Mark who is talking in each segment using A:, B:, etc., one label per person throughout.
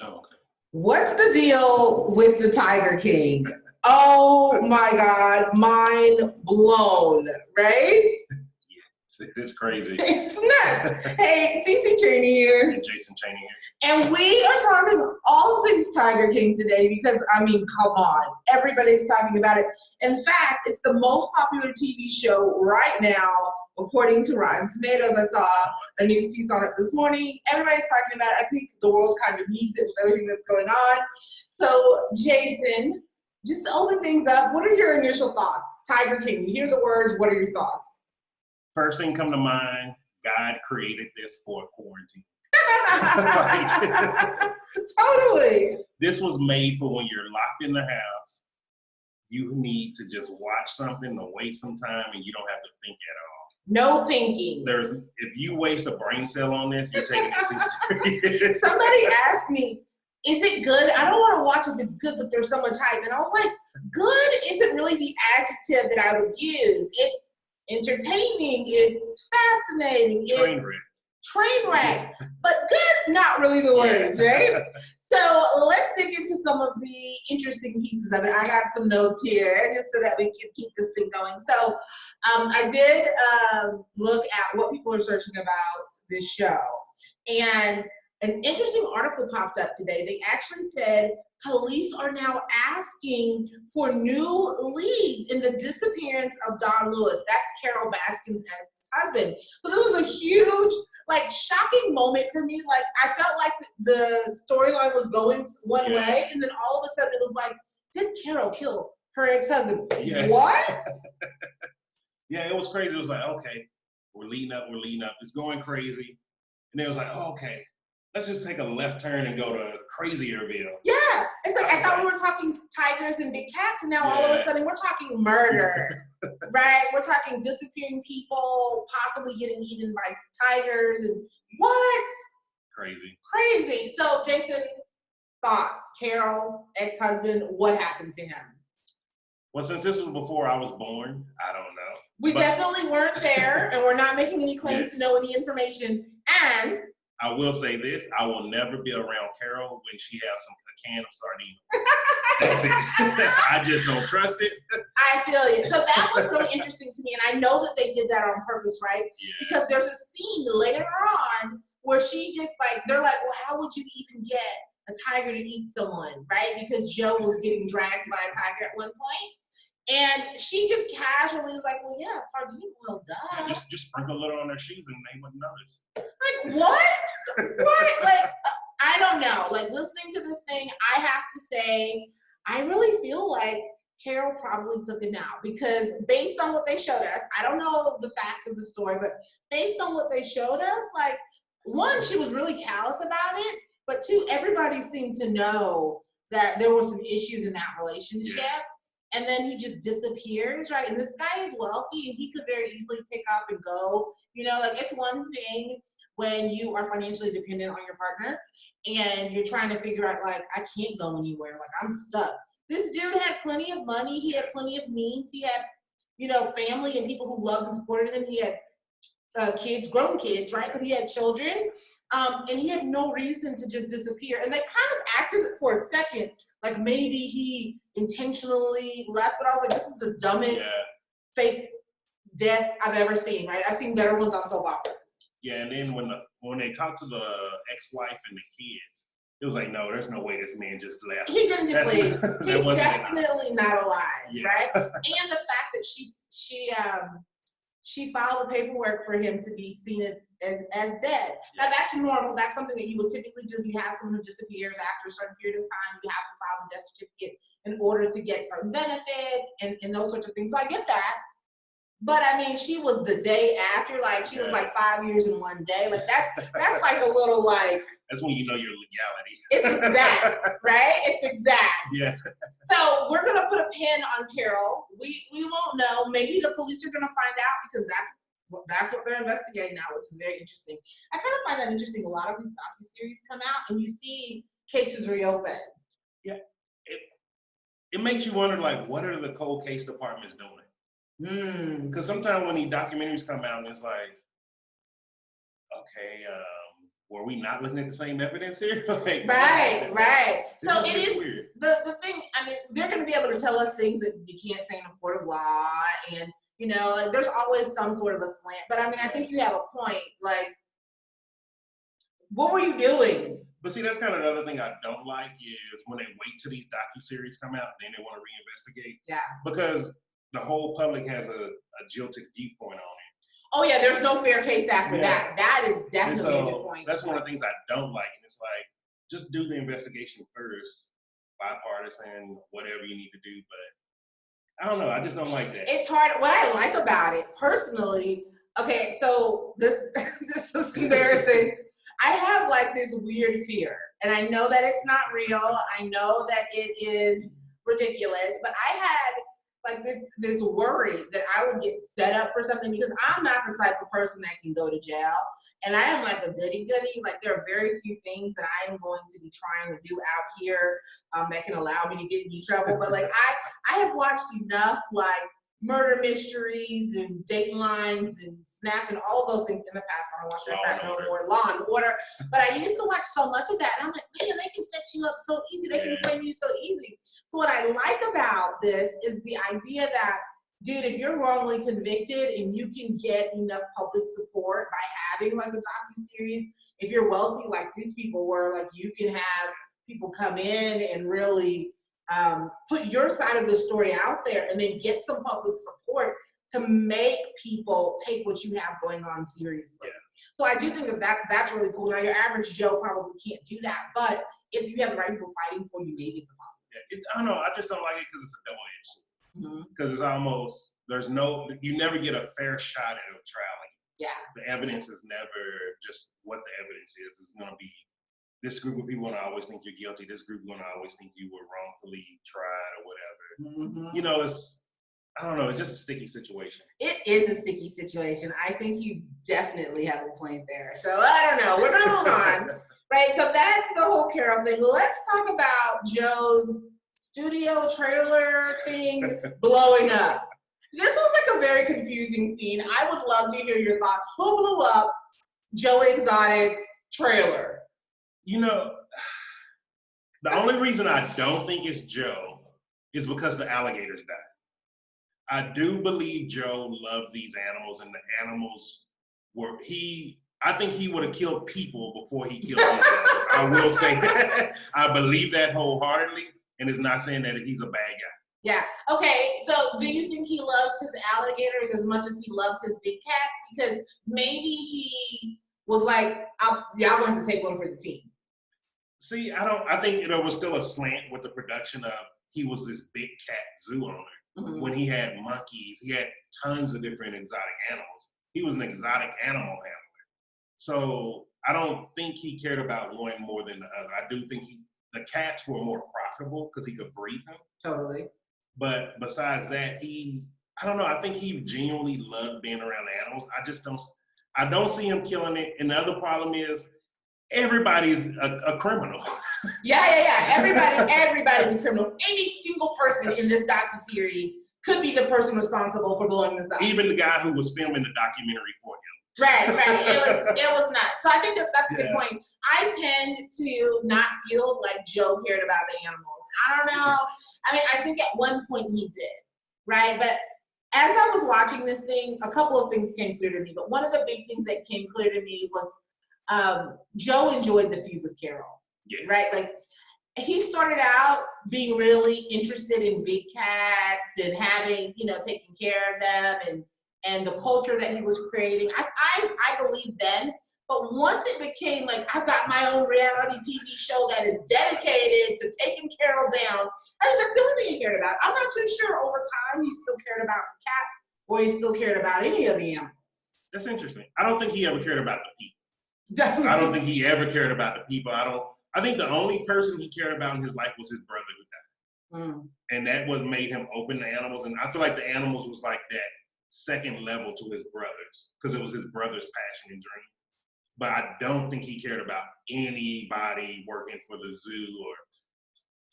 A: Oh, okay.
B: What's the deal with the Tiger King? Oh my God, mind blown, right?
A: It's crazy.
B: It's nuts. Hey, CC Cheney here.
A: And Jason Cheney here.
B: And we are talking all things Tiger King today because, I mean, come on. Everybody's talking about it. In fact, it's the most popular TV show right now, according to Rotten Tomatoes. I saw a news piece on it this morning. Everybody's talking about it. I think the world kind of needs it with everything that's going on. So, Jason, just to open things up, what are your initial thoughts? Tiger King, you hear the words, what are your thoughts?
A: First thing come to mind, God created this for quarantine.
B: Totally.
A: This was made for when you're locked in the house. You need to just watch something to waste some time and you don't have to think at all.
B: No thinking.
A: If you waste a brain cell on this, you're taking it too serious.
B: Somebody asked me, is it good? I don't want to watch if it's good, but there's so much hype. And I was like, good isn't really the adjective that I would use. It's entertaining, it's fascinating, train wreck, but good, not really the words, right? So let's dig into some of the interesting pieces of it. I got some notes here just so that we can keep this thing going. So I did look at what people are searching about this show, and an interesting article popped up today. They actually said police are now asking for new leads in the disappearance of Don Lewis. That's Carole Baskin's ex-husband. So this was a huge, shocking moment for me. Like, I felt like the storyline was going one way, and then all of a sudden it was like, did Carole kill her ex-husband? Yeah. What?
A: Yeah, it was crazy. It was like, okay, we're leading up. It's going crazy. And it was like, oh, okay. Let's just take a left turn and go to Crazyerville.
B: Yeah, it's like I thought we were talking tigers and big cats, and now all of a sudden we're talking murder, right? We're talking disappearing people, possibly getting eaten by tigers, and what? Crazy. So, Jason, thoughts? Carole, ex-husband, what happened to him?
A: Well, since this was before I was born, I don't know.
B: We definitely weren't there, and we're not making any claims to know any information, and
A: I will say this, I will never be around Carole when she has a can of sardines. That's it. I just don't trust it.
B: I feel you. So that was really interesting to me, and I know that they did that on purpose, right? Yeah. Because there's a scene later on where she just they're like, well, how would you even get a tiger to eat someone, right? Because Joe was getting dragged by a tiger at one point. And she just casually was like, well, yeah, sardine oil, duh.
A: Yeah, just sprinkle a little on their shoes and they wouldn't notice.
B: Like, what? What? I don't know. Listening to this thing, I have to say, I really feel like Carole probably took him out because based on what they showed us, I don't know the facts of the story, but based on what they showed us, one, she was really callous about it, but two, everybody seemed to know that there were some issues in that relationship. Yeah. And then he just disappears, right? And this guy is wealthy, and he could very easily pick up and go. It's one thing when you are financially dependent on your partner, and you're trying to figure out, I can't go anywhere. I'm stuck. This dude had plenty of money. He had plenty of means. He had, family and people who loved and supported him. He had kids, grown kids, right? But he had children, and he had no reason to just disappear. And they kind of acted for a second like maybe he intentionally left, but I was like, this is the dumbest fake death I've ever seen, right? I've seen better ones on soap operas.
A: Yeah, and then when they talked to the ex-wife and the kids, it was like, no, there's no way this man just left.
B: He didn't just leave. He's definitely not alive, right? And the fact that she filed the paperwork for him to be seen as dead. Yeah. Now that's normal. That's something that you would typically do if you have someone who disappears after a certain period of time. You have to file the death certificate in order to get certain benefits and those sorts of things. So I get that. But I mean, she was the day after, she was 5 years in one day. That's a little
A: That's when you know your legality.
B: It's exact, right? It's exact.
A: Yeah.
B: So we're gonna put a pin on Carole. We won't know. Maybe the police are gonna find out because that's what they're investigating now, which is very interesting. I kind of find that interesting. A lot of these docu-series come out and you see cases reopen.
A: Yeah. It makes you wonder, what are the cold case departments doing? Because sometimes when these documentaries come out, it's like, okay, were we not looking at the same evidence here? Like,
B: right. So it is
A: weird.
B: The thing, I mean, they're going to be able to tell us things that you can't say in a court of law. And, you know, like, there's always some sort of a slant. But, I mean, I think you have a point. Like, what were you doing?
A: But see, that's kind of another thing I don't like is when they wait till these docuseries come out, then they want to reinvestigate.
B: Yeah.
A: Because the whole public has a jilted viewpoint on it.
B: Oh, yeah, there's no fair case after that. That is definitely a good point.
A: That's one of the things I don't like. And it's like, just do the investigation first, bipartisan, whatever you need to do. But I don't know. I just don't like that.
B: It's hard. What I like about it, personally, okay, so this is embarrassing. I have like this weird fear, and I know that it's not real. I know that it is ridiculous, but I had like this worry that I would get set up for something, because I'm not the type of person that can go to jail, and I am like a goody-goody. Like, there are very few things that I am going to be trying to do out here that can allow me to get in trouble. But like, I have watched enough like murder mysteries and Datelines and Snap and all those things in the past. I don't watch that no more. Law and Order. But I used to watch so much of that, and I'm like, man, they can set you up so easy. They can frame you so easy. So what I like about this is the idea that, dude, if you're wrongly convicted and you can get enough public support by having like a docuseries, if you're wealthy like these people were, like, you can have people come in and really put your side of the story out there, and then get some public support to make people take what you have going on seriously. Yeah. So I do think that's really cool. Now, your average Joe probably can't do that, but if you have the right people fighting for you, maybe it's a possibility.
A: Yeah, I don't know. I just don't like it because it's a double-edged. Because it's almost, you never get a fair shot at a trial.
B: Yeah.
A: The evidence is never just what the evidence is. It's going to be, this group of people want to always think you're guilty. This group want to always think you were wrongfully tried or whatever. You know, I don't know. It's just a sticky situation.
B: It is a sticky situation. I think you definitely have a point there. So I don't know. We're going to move on. Right. So that's the whole Carole thing. Let's talk about Joe's studio trailer thing blowing up. This was like a very confusing scene. I would love to hear your thoughts. Who blew up Joe Exotic's trailer?
A: You know, the only reason I don't think it's Joe is because the alligators died. I do believe Joe loved these animals, and the animals I think he would have killed people before he killed these animals. I will say that. I believe that wholeheartedly, and it's not saying that he's a bad guy.
B: Yeah. Okay. So do you think he loves his alligators as much as he loves his big cats? Because maybe he was like, y'all going to take one for the team.
A: See, I think there was still a slant with the production of, he was this big cat zoo owner. When he had monkeys, he had tons of different exotic animals. He was an exotic animal handler. So I don't think he cared about one more than the other. I do think the cats were more profitable because he could breed them.
B: Totally.
A: But besides that, I don't know, I think he genuinely loved being around animals. I don't see him killing it. And the other problem is, everybody's a criminal.
B: Yeah. Everybody's a criminal. Any single person in this docuseries could be the person responsible for blowing this up.
A: Even the guy who was filming the documentary for him.
B: Right. It was nuts. So I think that's a good point. I tend to not feel like Joe cared about the animals. I don't know. I mean, I think at one point he did, right? But as I was watching this thing, a couple of things came clear to me. But one of the big things that came clear to me was Joe enjoyed the feud with Carole, right? Like, he started out being really interested in big cats and having, taking care of them and the culture that he was creating. I believe then, but once it became like, I've got my own reality TV show that is dedicated to taking Carole down, I think that's the only thing he cared about. I'm not too sure over time he still cared about the cats or he still cared about any of the animals.
A: That's interesting. I don't think he ever cared about the people.
B: Definitely.
A: I don't think he ever cared about the people. I think the only person he cared about in his life was his brother who died. And that what made him open to animals. And I feel like the animals was like that second level to his brothers, because it was his brother's passion and dream. But I don't think he cared about anybody working for the zoo, or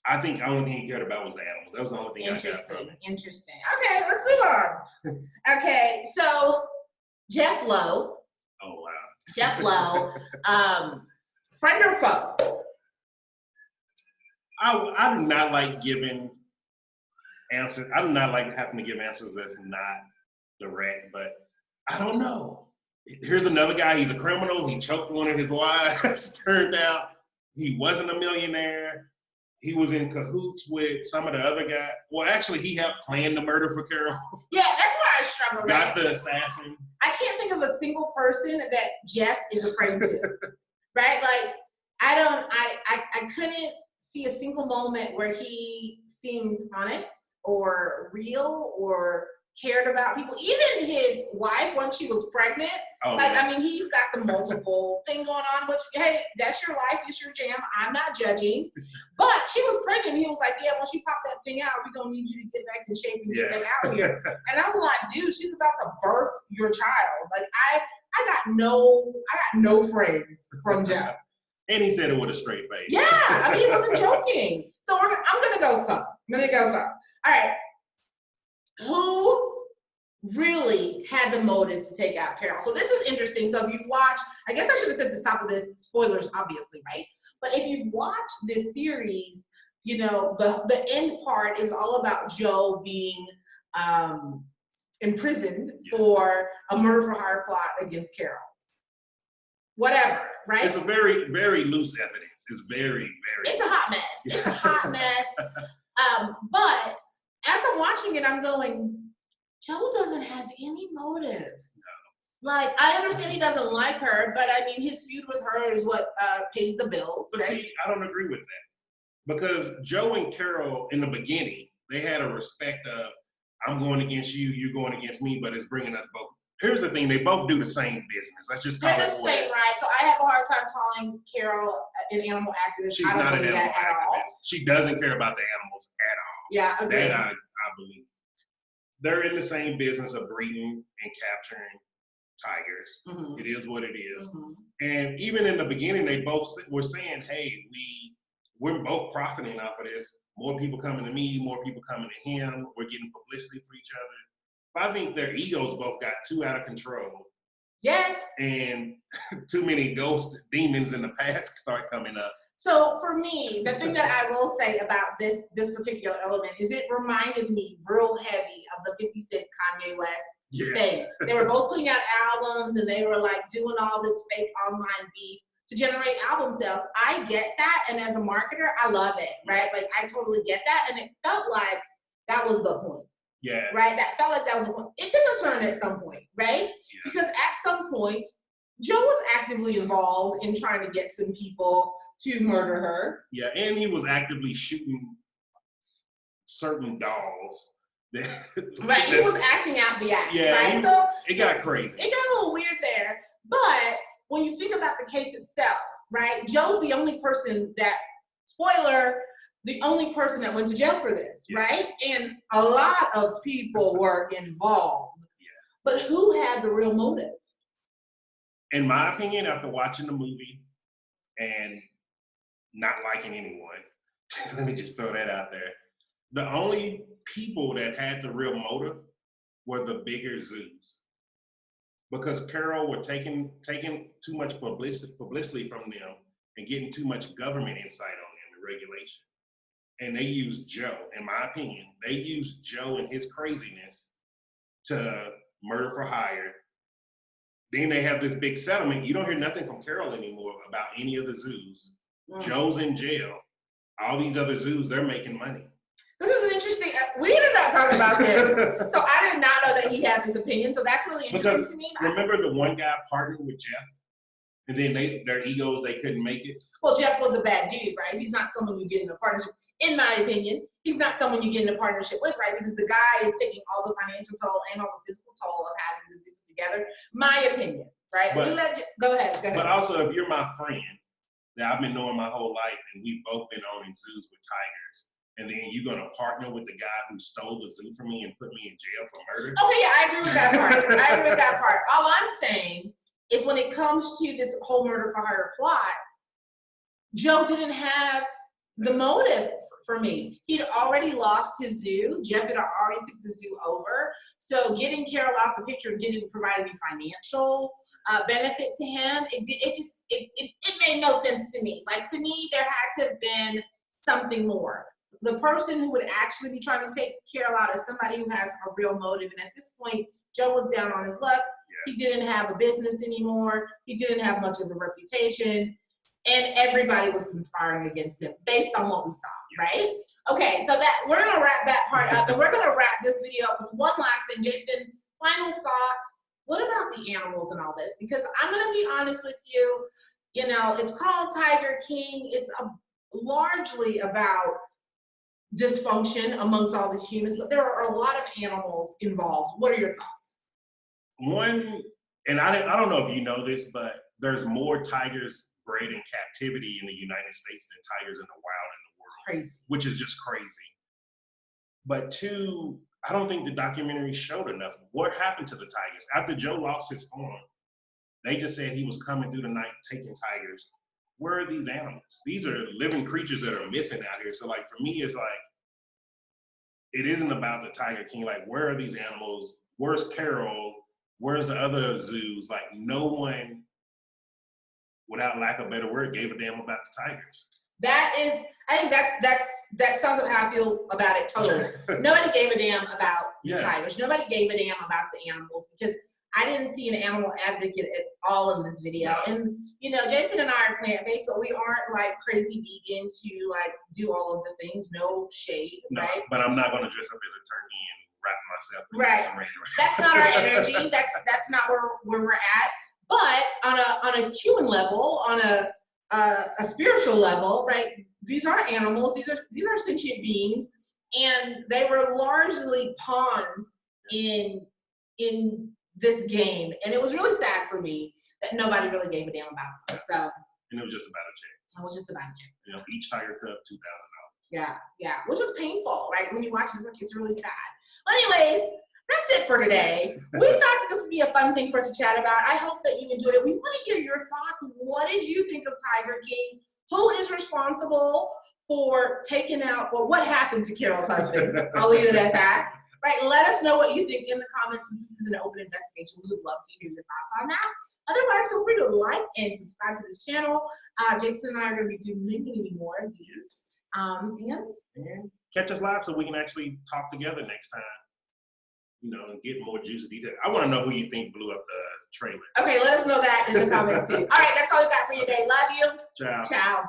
A: I think the only thing he cared about was the animals. That was the only thing I got from it.
B: Interesting. Okay, let's move on. Okay, so Jeff Lowe.
A: Oh, wow.
B: Jeff Lowe, friend or foe?
A: I do not like giving answers. I do not like having to give answers that's not direct, but I don't know. Here's another guy. He's a criminal. He choked one of his wives. Turned out he wasn't a millionaire. He was in cahoots with some of the other guys. Well, actually, he helped plan the murder for Carole.
B: Yeah, that's where I struggle.
A: Got the assassin.
B: I can't think of a single person that Jeff is afraid to. Right? Like, I couldn't see a single moment where he seemed honest or real or cared about people. Even his wife, when she was pregnant, I mean, he's got the multiple thing going on, which, hey, that's your life, it's your jam, I'm not judging. But she was pregnant, he was like, yeah, when she popped that thing out, we're gonna need you to get back in shape and get back out here. And I'm like, dude, she's about to birth your child. Like, I got no friends from Jeff.
A: And he said it with a straight face.
B: Yeah, I mean, he wasn't joking. So I'm gonna go some. All right. Who really had the motive to take out Carole? So this is interesting. So if you've watched, I guess I should have said the top of this, spoilers, obviously, right? But if you've watched this series, you know, the end part is all about Joe being imprisoned for a murder for hire plot against Carole. Whatever, right?
A: It's a very, very loose evidence. It's very, very.
B: It's a hot mess. It's a hot mess. But as I'm watching it, I'm going, Joe doesn't have any motive. No. Like, I understand he doesn't like her, but I mean, his feud with her is what pays the bills.
A: But see, I don't agree with that. Because Joe and Carole, in the beginning, they had a respect of, I'm going against you, you're going against me, but it's bringing us both. Here's the thing, they both do the same business. Let's just call it.
B: They're the same, right? So I have a hard time calling Carole an animal activist.
A: She's not an animal activist. She doesn't care about the animals at all.
B: Yeah, okay.
A: That I believe. They're in the same business of breeding and capturing tigers. Mm-hmm. It is what it is. Mm-hmm. And even in the beginning, they both were saying, hey, we're both profiting off of this. More people coming to me, more people coming to him. We're getting publicity for each other. But I think their egos both got too out of control.
B: Yes.
A: And too many ghost demons in the past start coming up.
B: So for me, the thing that I will say about this particular element is it reminded me real heavy of the 50 Cent Kanye West thing. They were both putting out albums and they were like doing all this fake online beef to generate album sales. I get that, and as a marketer, I love it, right? Like, I totally get that, and it felt like that was the point.
A: Yeah.
B: Right? That felt like that was the point. It took a turn at some point, right? Yeah. Because at some point, Joe was actively involved in trying to get some people to murder her.
A: Yeah, and he was actively shooting certain dolls.
B: Right, he was acting out the act,
A: right?
B: So
A: it got crazy.
B: It got a little weird there, but when you think about the case itself, right, Joe's the only person that, spoiler, the only person that went to jail for this, right? And a lot of people were involved. Yeah. But who had the real motive?
A: In my opinion, after watching the movie and not liking anyone, let me just throw that out there. The only people that had the real motive were the bigger zoos. Because Carole were taking too much publicity from them and getting too much government insight on them and regulation. And they used Joe, in my opinion, they used Joe and his craziness to murder for hire. Then they have this big settlement. You don't hear nothing from Carole anymore about any of the zoos. Joe's in jail. All these other zoos, they're making money.
B: This is interesting. We did not talk about this. So I did not know that he had this opinion. So that's really interesting to me.
A: Remember the one guy partnered with Jeff? And then their egos, they couldn't make it?
B: Well, Jeff was a bad dude, right? He's not someone you get in a partnership. In my opinion, he's not someone you get in a partnership with, right? Because the guy is taking all the financial toll and all the physical toll of having this together. My opinion, right? Go ahead.
A: But also, if you're my friend that I've been knowing my whole life and we've both been owning zoos with tigers, and then you're going to partner with the guy who stole the zoo from me and put me in jail for murder?
B: Okay, yeah, I agree with that part. All I'm saying is when it comes to this whole murder for hire plot, Joe didn't have the motive for me. He'd already lost his zoo. Jeff had already took the zoo over. So getting Carole out the picture didn't provide any financial benefit to him. It made no sense to me. Like, to me, there had to have been something more. The person who would actually be trying to take Carole out is somebody who has a real motive. And at this point, Joe was down on his luck. He didn't have a business anymore. He didn't have much of a reputation. And everybody was conspiring against him based on what we saw, right? Okay, so that we're gonna wrap that part up, and we're gonna wrap this video up with one last thing. Jason, final thoughts. What about the animals and all this? Because I'm gonna be honest with you, you know, it's called Tiger King. It's largely about dysfunction amongst all these humans, but there are a lot of animals involved. What are your thoughts?
A: One, and I don't know if you know this, but there's more tigers bred in captivity in the United States than tigers in the wild in the world.
B: Crazy.
A: Which is just crazy. But two, I don't think the documentary showed enough. What happened to the tigers? After Joe lost his farm, they just said he was coming through the night taking tigers. Where are these animals? These are living creatures that are missing out here. So like, for me, it's like, it isn't about the Tiger King. Like, where are these animals? Where's Carole? Where's the other zoos? Like, no one, without lack of a better word, gave a damn about the tigers.
B: That is, I think that sounds like how I feel about it totally. Nobody gave a damn about the tigers. Nobody gave a damn about the animals, because I didn't see an animal advocate at all in this video. No. And you know, Jason and I are plant-based, but we aren't like crazy vegan to like do all of the things. No shade,
A: no,
B: right?
A: But I'm not gonna dress up as a turkey and wrap myself in
B: right. That's not our energy. That's not where we're at. But on a human level, on a spiritual level, right? These are animals. These are sentient beings, and they were largely pawns in this game. And it was really sad for me that nobody really gave a damn about them. So.
A: And it was just about a check.
B: It was just about a check.
A: You know, each tiger cup, $2,000.
B: Yeah, which was painful, right? When you watch it, it's really sad. But anyways, that's it for today. We thought this would be a fun thing for us to chat about. I hope that you enjoyed it. We want to hear your thoughts. What did you think of Tiger King? Who is responsible for taking out, or what happened to Carole's husband? I'll leave it at that. Right, let us know what you think in the comments, since this is an open investigation. We would love to hear your thoughts on that. Otherwise, feel free to like and subscribe to this channel. Jason and I are going to be doing many more of these. And
A: catch us live so we can actually talk together next time. You know, and get more juicy detail. I want to know who you think blew up the trailer.
B: Okay, let us know that in the comments too. All right, that's all we got for you today. Love you.
A: Ciao.
B: Ciao.